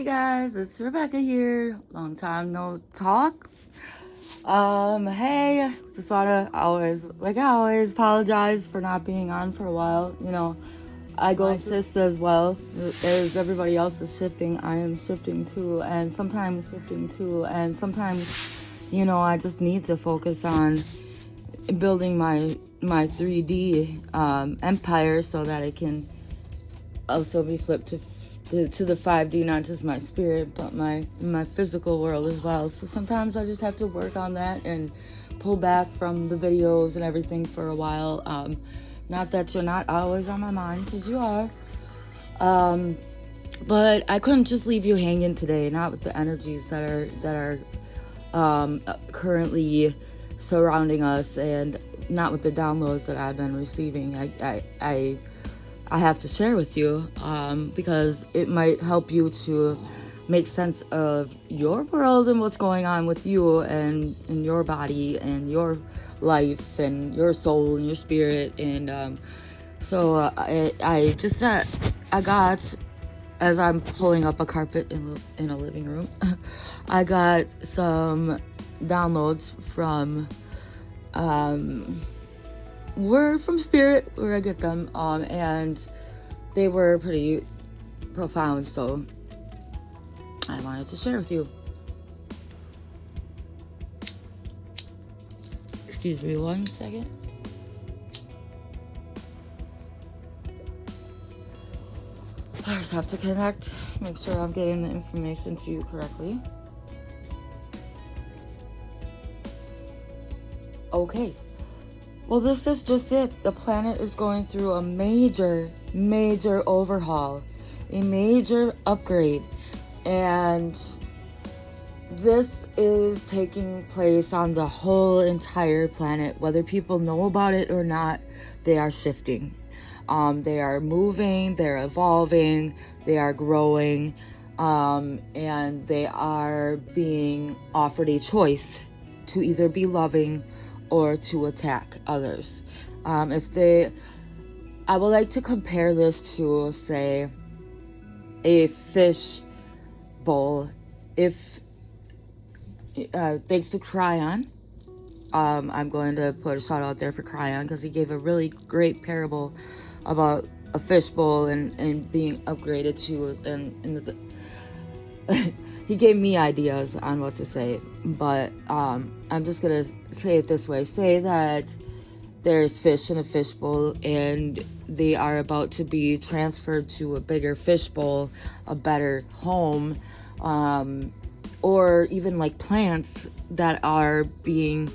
Hey guys, it's Rebecca here. Long time no talk. Hey, just wanna I always apologize for not being on for a while. I go shift as well. As everybody else is shifting, I am shifting too, and sometimes, I just need to focus on building my 3D empire so that it can also be flipped to the 5D, not just my spirit, but my physical world as well. So sometimes I just have to work on that and pull back from the videos and everything for a while. Not that you're not always on my mind, because you are. But I couldn't just leave you hanging today, not with the energies that are currently surrounding us, and not with the downloads that I've been receiving. I have to share with you because it might help you to make sense of your world and what's going on with you and in your body and your life and your soul and your spirit. And so I just I got, as I'm pulling up a carpet in a living room, I got some downloads from word from spirit where I get them, and they were pretty profound, so I wanted to share with you. Excuse me 1 second. I just have to connect, make sure I'm getting the information to you correctly. Okay. Well, this is just it. The planet is going through a major overhaul, a major upgrade. And this is taking place on the whole entire planet. Whether people know about it or not, they are shifting. They are moving, they're evolving, they are growing, and they are being offered a choice to either be loving or to attack others. I would like to compare this to, say, a fish bowl. If thanks to Cryon, I'm going to put a shout out there for Cryon, because he gave a really great parable about a fish bowl and being upgraded to, and he gave me ideas on what to say, but I'm just gonna say it this way. Say that there's fish in a fishbowl and they are about to be transferred to a bigger fishbowl, a better home, or even like plants that are being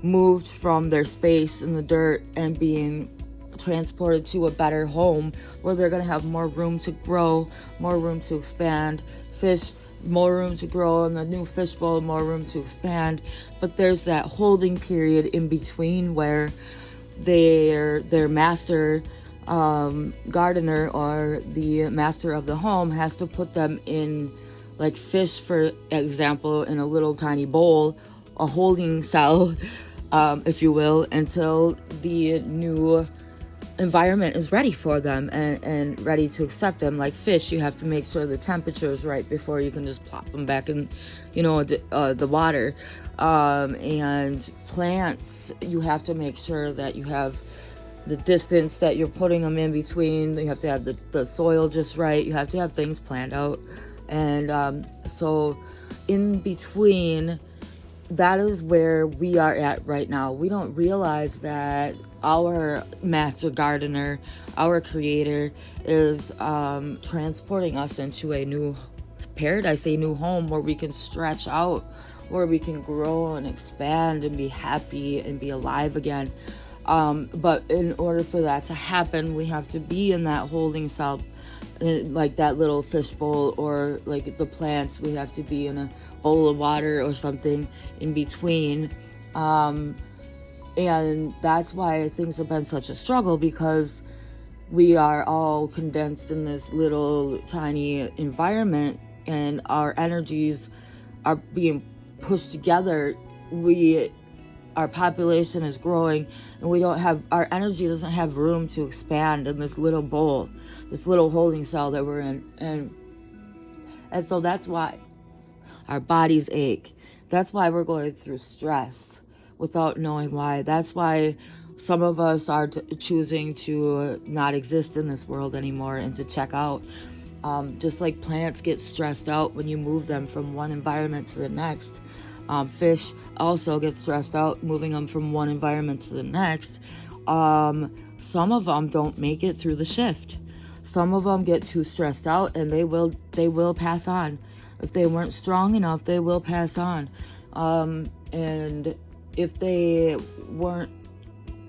moved from their space in the dirt and being transported to a better home where they're going to have more room to grow, more room to expand. Fish, more room to grow, and the new fishbowl, more room to expand. But there's that holding period in between where their master gardener or the master of the home has to put them in, like fish, for example, in a little tiny bowl, a holding cell, if you will, until the new environment is ready for them and ready to accept them. Like fish, you have to make sure the temperature is right before you can just plop them back in, the water. And plants, you have to make sure that you have the distance that you're putting them in between. You have to have the soil just right. You have to have things planned out. And so in between, that is where we are at right now. We don't realize that our master gardener, our creator, is transporting us into a new paradise, a new home where we can stretch out, where we can grow and expand and be happy and be alive again. But in order for that to happen, we have to be in that holding cell, like that little fish bowl, or like the plants, we have to be in a bowl of water or something in between. And that's why things have been such a struggle, because we are all condensed in this little tiny environment and our energies are being pushed together. Our population is growing and our energy doesn't have room to expand in this little bowl, this little holding cell that we're in. And so that's why our bodies ache. That's why we're going through stress without knowing why. That's why some of us are choosing to not exist in this world anymore and to check out. Just like plants get stressed out when you move them from one environment to the next. Fish also get stressed out moving them from one environment to the next. Some of them don't make it through the shift. Some of them get too stressed out and they will pass on. If they weren't strong enough, they will pass on. And if they weren't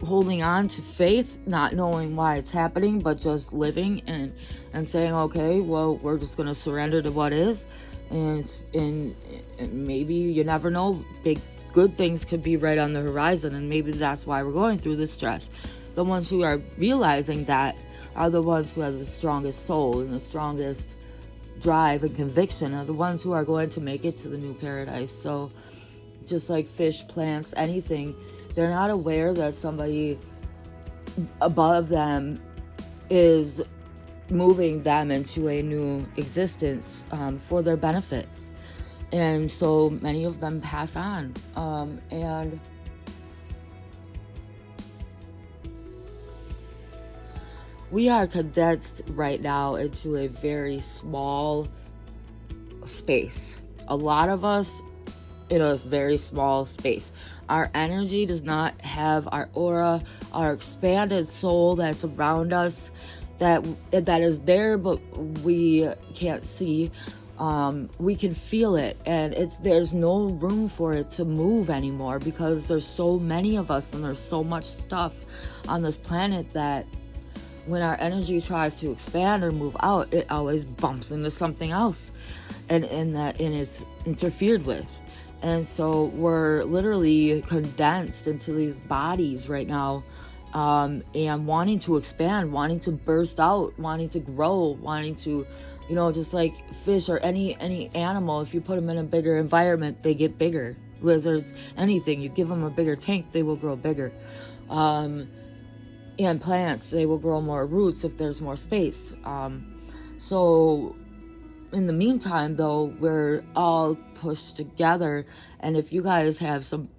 holding on to faith, not knowing why it's happening, but just living and saying, okay, well, we're just going to surrender to what is. And maybe, you never know, big good things could be right on the horizon, and maybe that's why we're going through this stress. The ones who are realizing that are the ones who have the strongest soul and the strongest drive and conviction, are the ones who are going to make it to the new paradise. So just like fish, plants, anything, they're not aware that somebody above them is moving them into a new existence for their benefit. And so many of them pass on. And we are condensed right now into a very small space. A lot of us in a very small space. Our energy does not have our aura, our expanded soul that's around us, that is there, but we can't see. We can feel it, and there's no room for it to move anymore because there's so many of us and there's so much stuff on this planet that when our energy tries to expand or move out, it always bumps into something else, and it's interfered with. And so we're literally condensed into these bodies right now, and wanting to expand, wanting to burst out, wanting to grow, wanting to, just like fish or any animal, if you put them in a bigger environment, they get bigger. Lizards, anything, you give them a bigger tank, they will grow bigger. And plants, they will grow more roots if there's more space. So in the meantime, though, we're all pushed together, and if you guys have some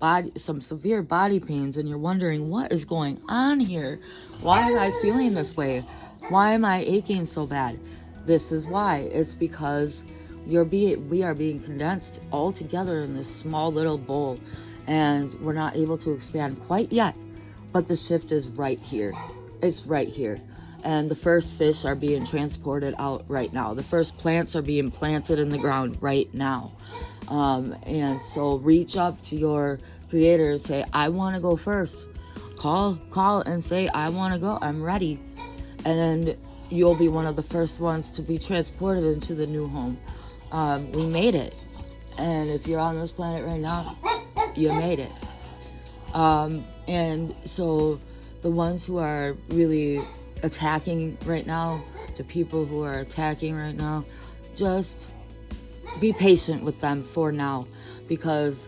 severe body pains and you're wondering what is going on here, why am I feeling this way, why am I aching so bad, this is why. It's because we are being condensed all together in this small little bowl, and we're not able to expand quite yet, but the shift is right here. It's right here. And the first fish are being transported out right now. The first plants are being planted in the ground right now. And so reach up to your creator and say, I want to go first. Call and say, I want to go. I'm ready. And you'll be one of the first ones to be transported into the new home. We made it. And if you're on this planet right now, you made it. And so the ones who are really attacking right now, the people who are attacking right now, just be patient with them for now, because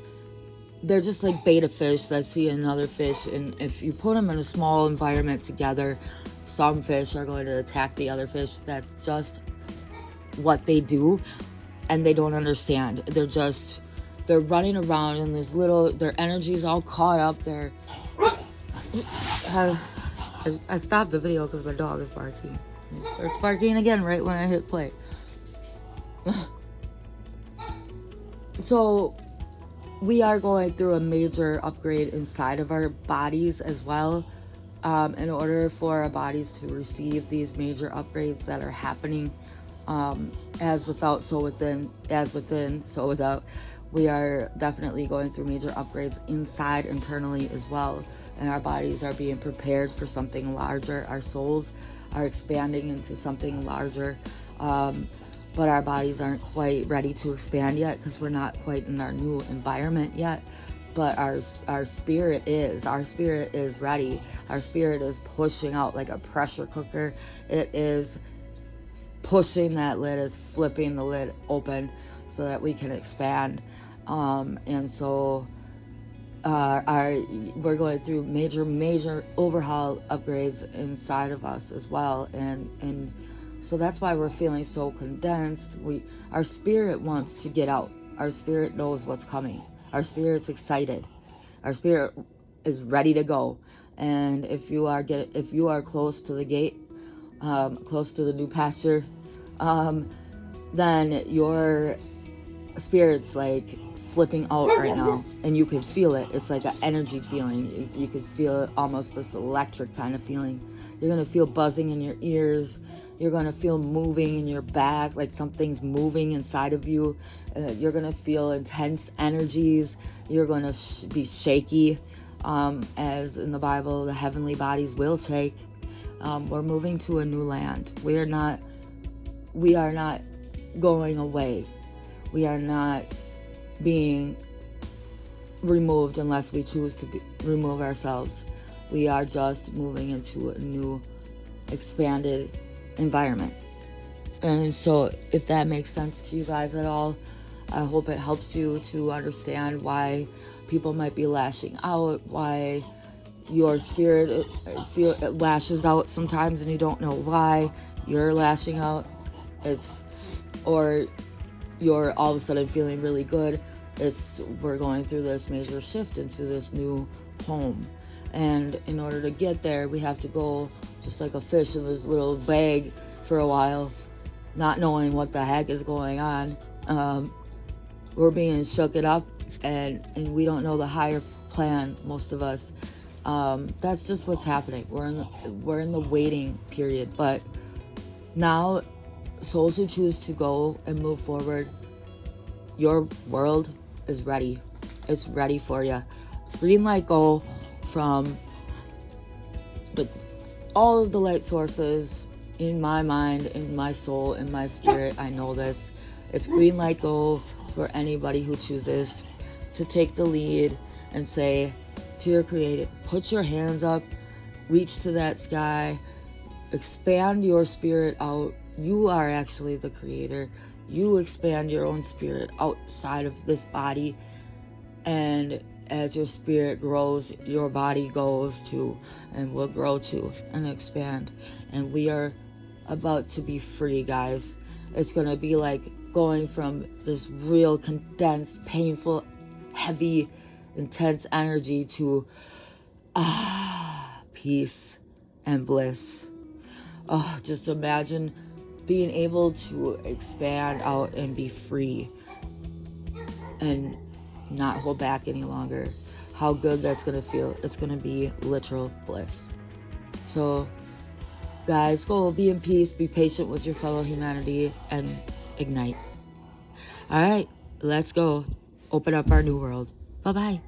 they're just like beta fish that see another fish, and if you put them in a small environment together, some fish are going to attack the other fish. That's just what they do, and they don't understand. They're running around in this their energy's all caught up. I stopped the video because my dog is barking. He starts barking again right when I hit play. So we are going through a major upgrade inside of our bodies as well. In order for our bodies to receive these major upgrades that are happening, as without, so within, as within, so without, we are definitely going through major upgrades inside internally as well. And our bodies are being prepared for something larger. Our souls are expanding into something larger. But our bodies aren't quite ready to expand yet because we're not quite in our new environment yet. But our spirit is. Our spirit is ready. Our spirit is pushing out like a pressure cooker. It is pushing that lid, is flipping the lid open so that we can expand. And so we're going through major overhaul upgrades inside of us as well. And So that's why we're feeling so condensed. Our spirit wants to get out. Our spirit knows what's coming. Our spirit's excited. Our spirit is ready to go. And if you are close to the gate, close to the new pasture, then your spirit's like flipping out right now, and you can feel it. It's like an energy feeling. You can feel it, almost this electric kind of feeling. You're gonna feel buzzing in your ears. You're gonna feel moving in your back, like something's moving inside of you. You're gonna feel intense energies. You're gonna be shaky, as in the Bible, the heavenly bodies will shake. We're moving to a new land. We are not going away. We are not being removed unless we choose to remove ourselves. We are just moving into a new, expanded environment. And so if that makes sense to you guys at all, I hope it helps you to understand why people might be lashing out, why your spirit it lashes out sometimes and you don't know why you're lashing out. Or you're all of a sudden feeling really good. We're going through this major shift into this new home. And in order to get there, we have to go just like a fish in this little bag for a while, not knowing what the heck is going on. We're being shook it up, and we don't know the higher plan, most of us. That's just what's happening. We're in the waiting period. But now, souls who choose to go and move forward, your world is ready. It's ready for you. Green light go from all of the light sources in my mind, in my soul, in my spirit. I know this. It's green light go for anybody who chooses to take the lead and say to your creator, put your hands up, reach to that sky, expand your spirit out. You are actually the creator. You expand your own spirit outside of this body, and as your spirit grows, your body goes too, and will grow too and expand. And we are about to be free, guys. It's gonna be like going from this real condensed, painful, heavy, intense energy to peace and bliss. Just imagine being able to expand out and be free and not hold back any longer. How good that's gonna feel. It's gonna be literal bliss. So guys, go be in peace, be patient with your fellow humanity, and ignite. All right, let's go open up our new world. Bye-bye.